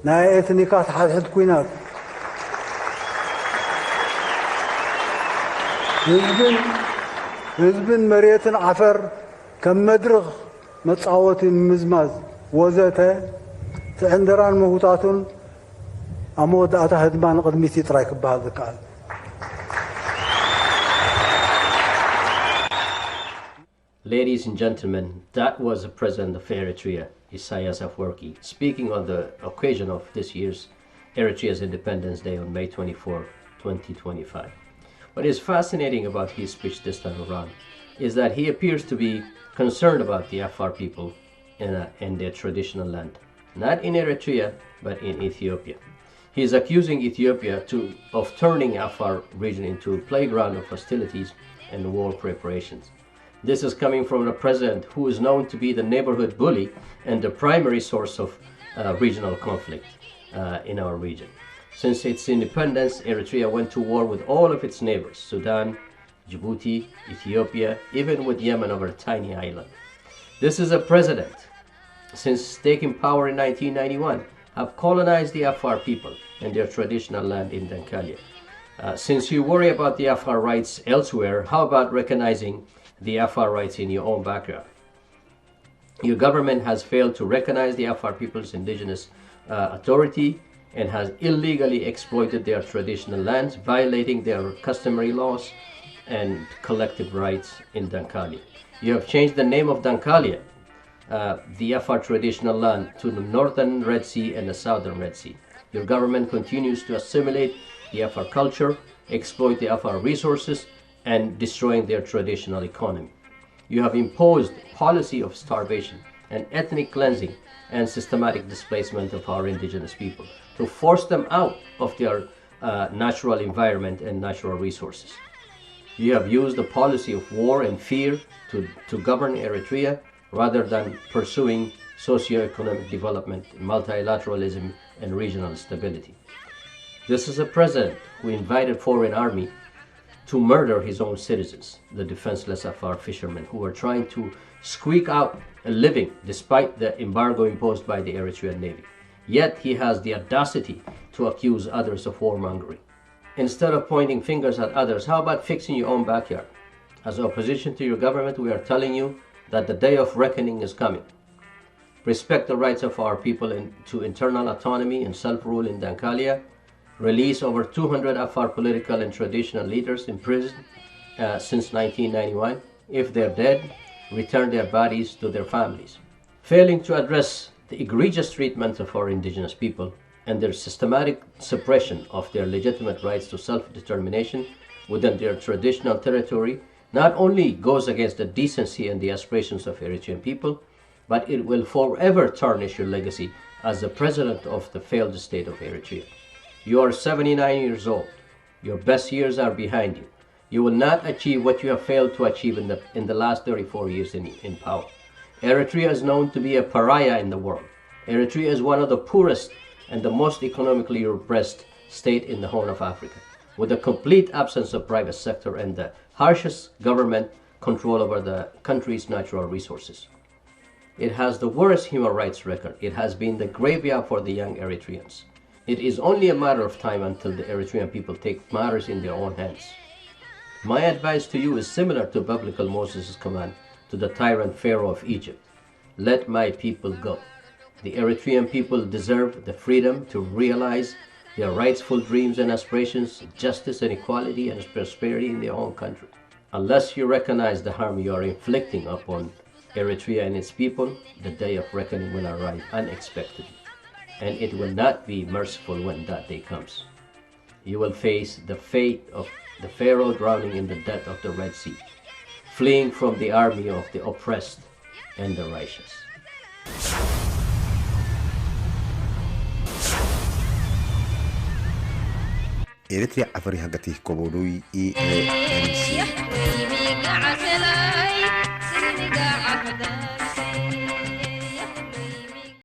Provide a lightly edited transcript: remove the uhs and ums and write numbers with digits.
ناي إثنيكات حد كوينات هزبن مريتن عفر كم مدرغ متصاوت مزماز وزته تعندران مهوتاتون أمود أتا هدمان قدميتي ترايك بهذا الكال. Ladies and gentlemen, that was the President of Eritrea, Afewrki, speaking on the occasion of this year's Eritrea's Independence Day on May 24, 2025. What is fascinating about his speech this time around is that he appears to be concerned about the Afar people in their traditional land, not in Eritrea, but in Ethiopia. He is accusing Ethiopia of turning Afar region into a playground of hostilities and war preparations. This is coming from a president who is known to be the neighborhood bully and the primary source of regional conflict in our region. Since its independence, Eritrea went to war with all of its neighbors, Sudan, Djibouti, Ethiopia, even with Yemen over a tiny island. This is a president, since taking power in 1991, have colonized the Afar people and their traditional land in Dankalia. Since you worry about the Afar rights elsewhere, how about recognizing the Afar rights in your own backyard? Your government has failed to recognize the Afar people's indigenous authority and has illegally exploited their traditional lands, violating their customary laws and collective rights in Dankalia. You have changed the name of Dankalia, the Afar traditional land, to the northern Red Sea and the southern Red Sea. Your government continues to assimilate the Afar culture, exploit the Afar resources, and destroying their traditional economy. You have imposed policy of starvation and ethnic cleansing and systematic displacement of our indigenous people to force them out of their natural environment and natural resources. You have used the policy of war and fear to govern Eritrea rather than pursuing socio-economic development, multilateralism, and regional stability. This is a president who invited foreign army to murder his own citizens, the defenseless Afar fishermen who were trying to squeak out a living despite the embargo imposed by the Eritrean Navy. Yet he has the audacity to accuse others of warmongering. Instead of pointing fingers at others, how about fixing your own backyard? As opposition to your government, we are telling you that the day of reckoning is coming. Respect the rights of our people to internal autonomy and self-rule in Dankalia. Release over 200 Afar political and traditional leaders in prison since 1991. If they're dead, return their bodies to their families. Failing to address the egregious treatment of our indigenous people and their systematic suppression of their legitimate rights to self-determination within their traditional territory not only goes against the decency and the aspirations of Eritrean people, but it will forever tarnish your legacy as the president of the failed state of Eritrea. You are 79 years old. Your best years are behind you. You will not achieve what you have failed to achieve in the last 34 years in power. Eritrea is known to be a pariah in the world. Eritrea is one of the poorest and the most economically repressed state in the Horn of Africa, with a complete absence of private sector and the harshest government control over the country's natural resources. It has the worst human rights record. It has been the graveyard for the young Eritreans. It is only a matter of time until the Eritrean people take matters in their own hands. My advice to you is similar to Biblical Moses' command to the tyrant Pharaoh of Egypt. Let my people go. The Eritrean people deserve the freedom to realize their rightful dreams and aspirations, justice and equality and prosperity in their own country. Unless you recognize the harm you are inflicting upon Eritrea and its people, the day of reckoning will arrive unexpectedly. And it will not be merciful when that day comes. You will face the fate of the Pharaoh drowning in the depth of the Red Sea, fleeing from the army of the oppressed and the righteous. Eritrea Afar hagati kobodui EANC